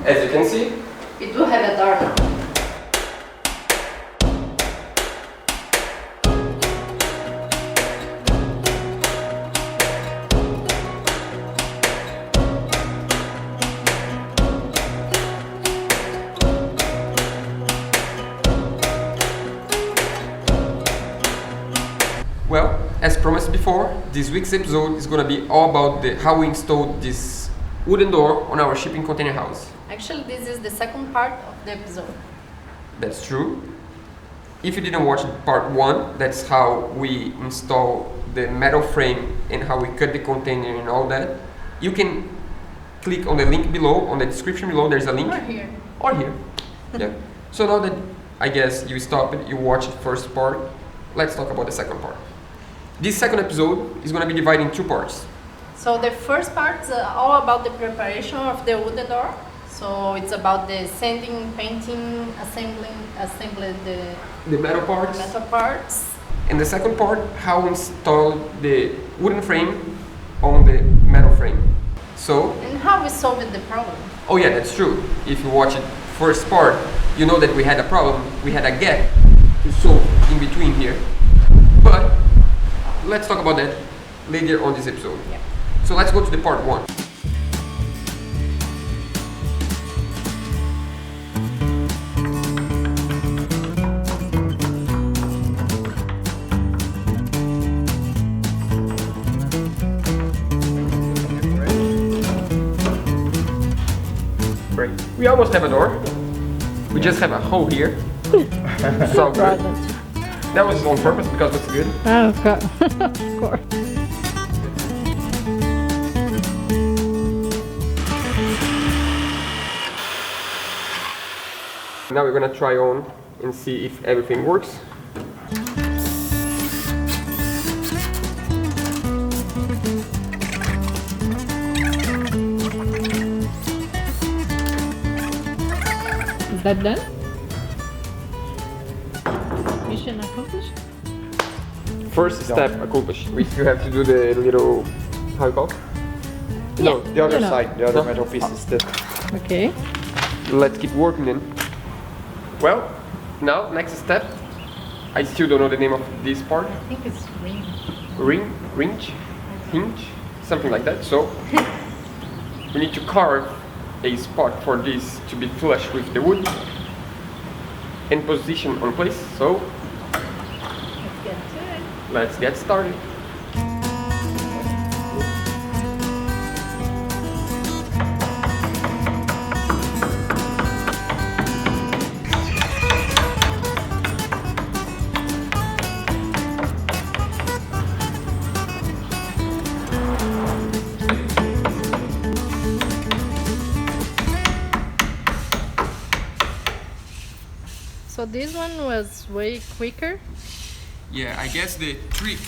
As you can see, we do have a door now. well, as promised before, this week's episode is gonna be all about how we installed this wooden door on our shipping container house. Actually, this is the second part of the episode. That's true. If you didn't watch part 1, that's how we install the metal frame and how we cut the container and all that. You can click on the link below, on the description below, there's a link. Or here. Yeah. So now that I guess you stop it, you watch the first part, let's talk about the second part. This second episode is going to be divided in 2 parts. So the first part is all about the preparation of the wooden door. So it's about the sanding, painting, assembling The metal parts. metal parts. And the second part, how we install the wooden frame on the metal frame. So, And how we solved the problem. oh yeah, that's true. If you watch it first part, you know that we had a problem. We had a gap to solve in between here. But let's talk about that later on this episode. Yeah. So let's go to the part 1. Great. We almost have a door. We just have a hole here. So good. That was on purpose because it's good. Oh, of course. Now we're gonna try on and see if everything works. Is that done? Mission accomplished? First step accomplished. We still have to do the little, how you call it? No, the other you know. side, the other No? metal pieces. That Okay. Let's keep working then. Well, now next step. I still don't know the name of this part. I think it's Ring, hinge, something like that. So we need to carve a spot for this to be flush with the wood and position on place. So Let's get to it. let's get started. So this one was way quicker. Yeah, I guess the trick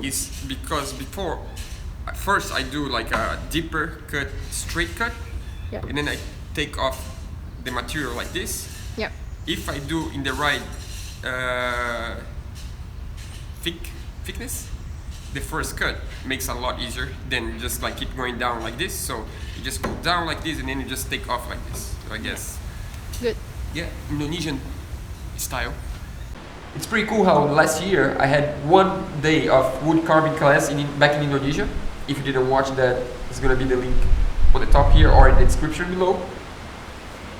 is because before, first I do like a deeper cut, straight cut, Yeah. and then I take off the material like this. Yeah. If I do in the right thickness, the first cut makes a lot easier than just like keep going down like this. So you just go down like this and then you just take off like this. So I guess, Good. yeah, Indonesian style. It's pretty cool how last year I had 1 day of wood carving class back in Indonesia. If you didn't watch that, it's gonna be the link on the top here or in the description below.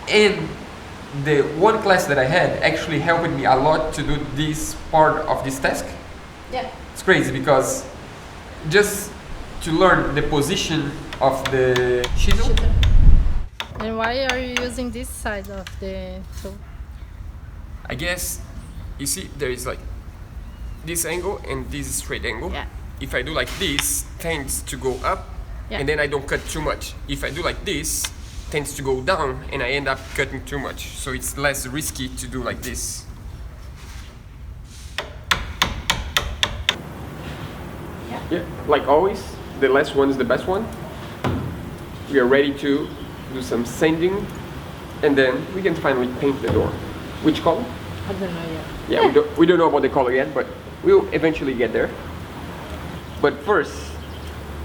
And the one class that I had actually helped me a lot to do this part of this task. Yeah. It's crazy because just to learn the position of the chisel. And why are you using this side of the tool? I guess you see there is like this angle and this straight angle. Yeah. If I do like this, tends to go up, Yeah. and then I don't cut too much. If I do like this, tends to go down, and I end up cutting too much. So it's less risky to do like this. Yeah, like always, the last one is the best one. We are ready to do some sanding, and then we can finally paint the door. Which color? I don't know yet. Yeah, we don't know about the color yet, but we'll eventually get there. But first,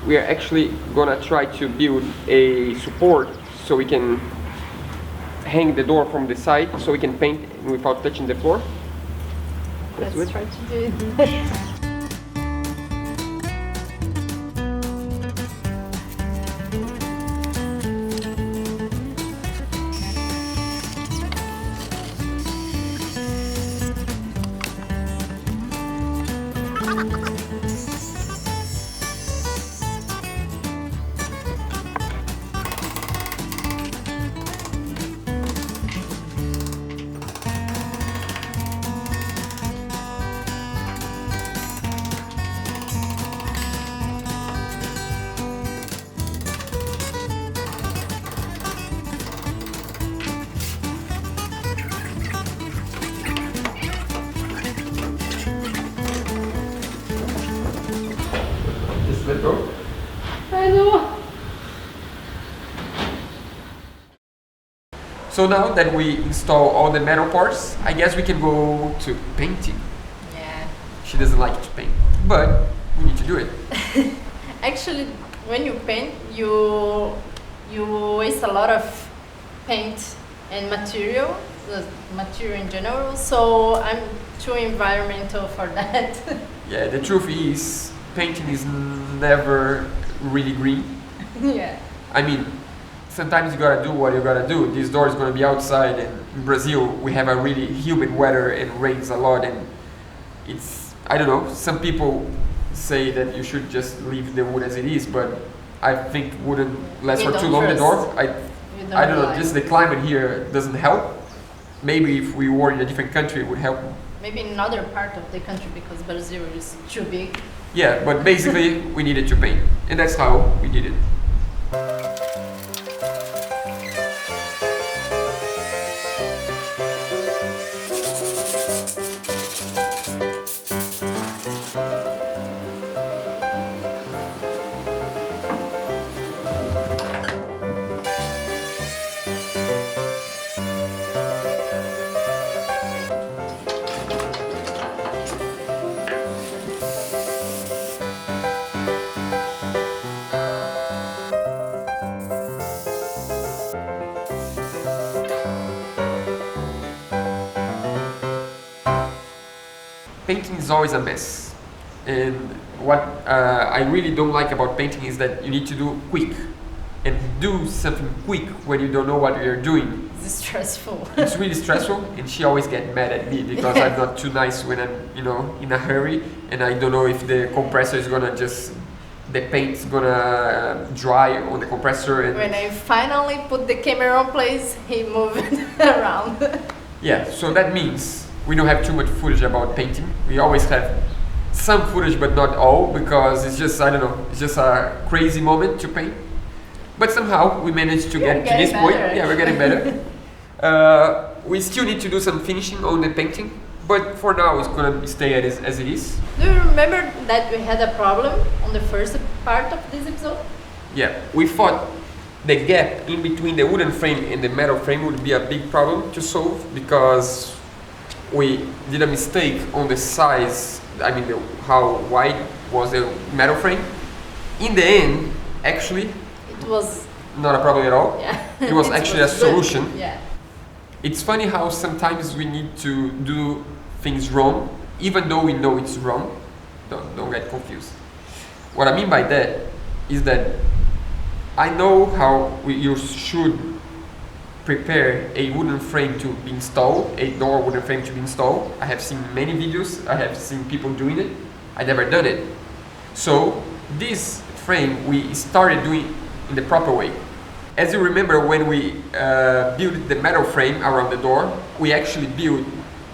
we are actually gonna try to build a support so we can hang the door from the side so we can paint without touching the floor. Let's do it. try to do it. Just let go. I know. So now that we install all the metal parts, I guess we can go to painting. Yeah. She doesn't like to paint, but we need to do it. Actually, when you paint, you waste a lot of paint and material, the material in general. So I'm too environmental for that. Yeah, the truth is, painting is never really green. Yeah. I mean, sometimes you gotta do what you gotta do. This door is gonna be outside, and in Brazil we have a really humid weather and rains a lot, and it's, I don't know, some people say that you should just leave the wood as it is, but I think wouldn't last We for too don't long, the door. trust. I don't know, just the climate here doesn't help. Maybe if we were in a different country it would help. Maybe in another part of the country because Brazil is too big. Yeah, but basically we needed to paint, and that's how we did it. Painting is always a mess, and what I really don't like about painting is that you need to do quick, and do something quick when you don't know what you're doing. It's stressful. It's really stressful, and she always gets mad at me because I'm not too nice when I'm, in a hurry, and I don't know if the compressor is gonna the paint's gonna dry on the compressor. And When I finally put the camera on place, he moved around. yeah, so that means we don't have too much footage about painting. We always have some footage, but not all, because it's just, I don't know, it's just a crazy moment to paint. But somehow we managed to get to this point. Yeah, we're getting better. We still need to do some finishing on the painting, but for now it's gonna stay as it is. Do you remember that we had a problem on the first part of this episode? Yeah, we thought the gap in between the wooden frame and the metal frame would be a big problem to solve, because we did a mistake on the size, I mean how wide was the metal frame. In the end, actually, It was, not a problem at all. yeah. It was It actually a good. solution. Yeah. It's funny how sometimes we need to do things wrong, even though we know it's wrong. Don't get confused. What I mean by that is that I know how you should prepare a wooden frame to be installed, a door wooden frame to be installed. I have seen many videos, I have seen people doing it. I never done it. So this frame we started doing in the proper way. As you remember, when we built the metal frame around the door, we actually built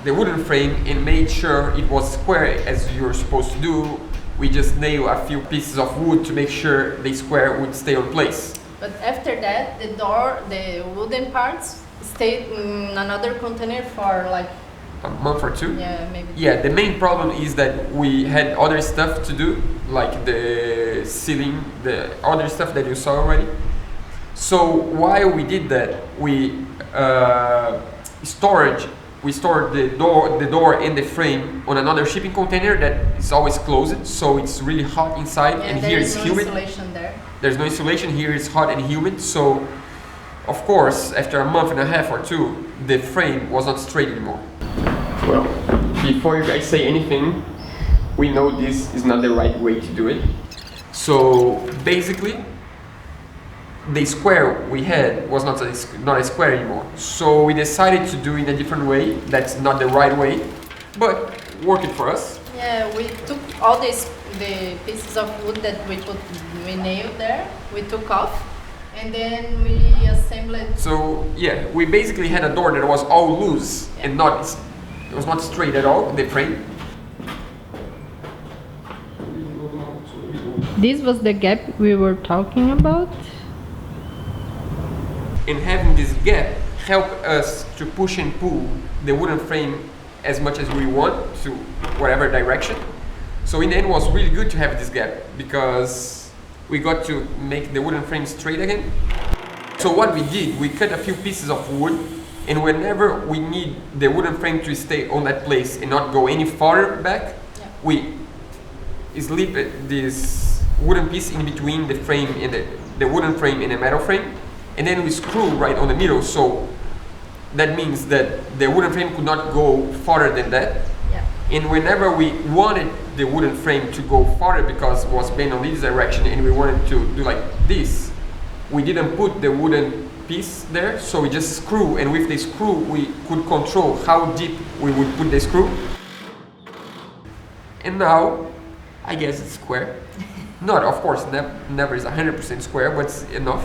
the wooden frame and made sure it was square as you're supposed to do. We just nailed a few pieces of wood to make sure the square would stay on place. But after that, the door, the wooden parts, stayed in another container for like, A month or two? yeah, maybe. Yeah, the main problem is that we had other stuff to do, like the ceiling, the other stuff that you saw already. So while we did that, we stored the door and the frame on another shipping container that is always closed, so it's really hot inside, and there here is it's no humid. insulation there. There's no insulation, here it's hot and humid, so Of course, after a month and a half or two, the frame was not straight anymore. Well, before you guys say anything, we know this is not the right way to do it. So basically, the square we had was not a square anymore. So we decided to do it in a different way. That's not the right way, but worked for us. Yeah, we took all the pieces of wood that we nailed there. We took off, and then we assembled. So yeah, we basically had a door that was all loose and it was not straight at all, the frame. This was the gap we were talking about. And having this gap helped us to push and pull the wooden frame as much as we want to whatever direction. So in the end, it was really good to have this gap because we got to make the wooden frame straight again. So what we did, we cut a few pieces of wood, and whenever we need the wooden frame to stay on that place and not go any farther back, we slip this wooden piece in between the frame and the wooden frame and the metal frame, and then we screw right on the middle. So that means that the wooden frame could not go farther than that. And whenever we wanted the wooden frame to go farther because it was bent on this direction and we wanted to do like this, we didn't put the wooden piece there, so we just screw, and with the screw we could control how deep we would put the screw. And now, I guess it's square. Not, of course, never is 100% square, but it's enough.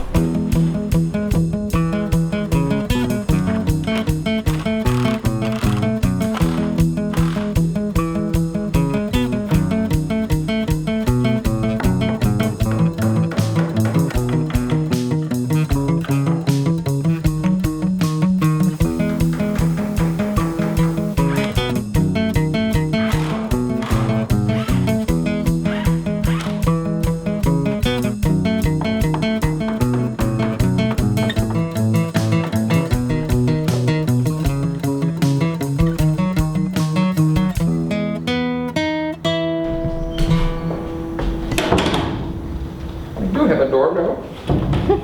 Have a door now.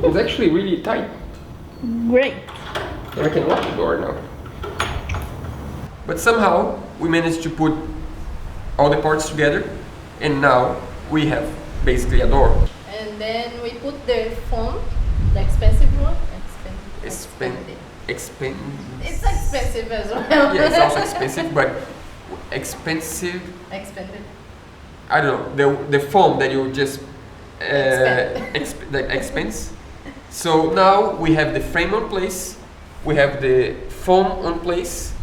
It's actually really tight. Great. And I can lock the door now. But somehow we managed to put all the parts together, and now we have basically a door. And then we put the foam, the expensive one. It's expensive as well. Yeah, it's also expensive, but expensive. Expanded. I don't know, the foam that you just the expense. So now we have the frame on place, we have the foam on place,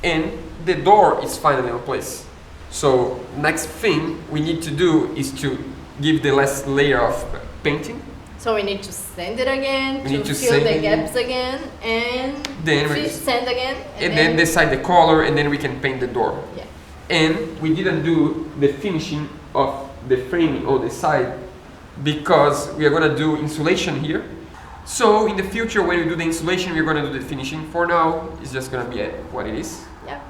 and the door is finally on place. So next thing we need to do is to give the last layer of painting. So we need to sand it again, We need to fill sand the it gaps again, and Then sand again, and then decide the color, and then we can paint the door. Yeah. And we didn't do the finishing of the framing on the side because we are gonna do insulation here. So in the future, when we do the insulation, we're gonna do the finishing. For now, it's just gonna be what it is. Yeah.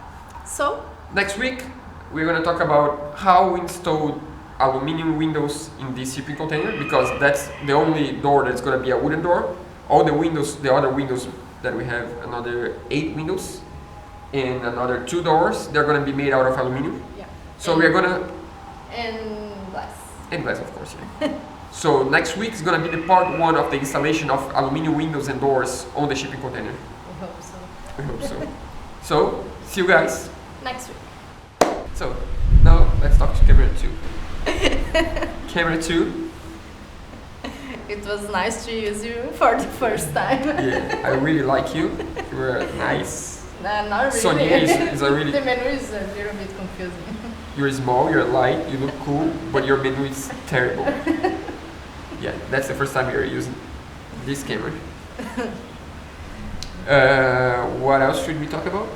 So Next week, we're gonna talk about how we installed aluminum windows in this shipping container, because that's the only door that's gonna be a wooden door. All the windows, the other windows that we have, another 8 windows and another 2 doors, they're gonna be made out of aluminum. yeah. So we're gonna And glass. and glass, of course. Yeah. So next week is gonna be the part 1 of the installation of aluminum windows and doors on the shipping container. We hope so. We hope so. So see you guys. Next week. So now let's talk to camera 2. Camera 2. It was nice to use you for the first time. Yeah, I really like you. You're nice. Nah, not really. Sonia is a really. The menu is a little bit confusing. You're small, you're light, you look cool, but your menu is terrible. Yeah, that's the first time you're using this camera. What else should we talk about?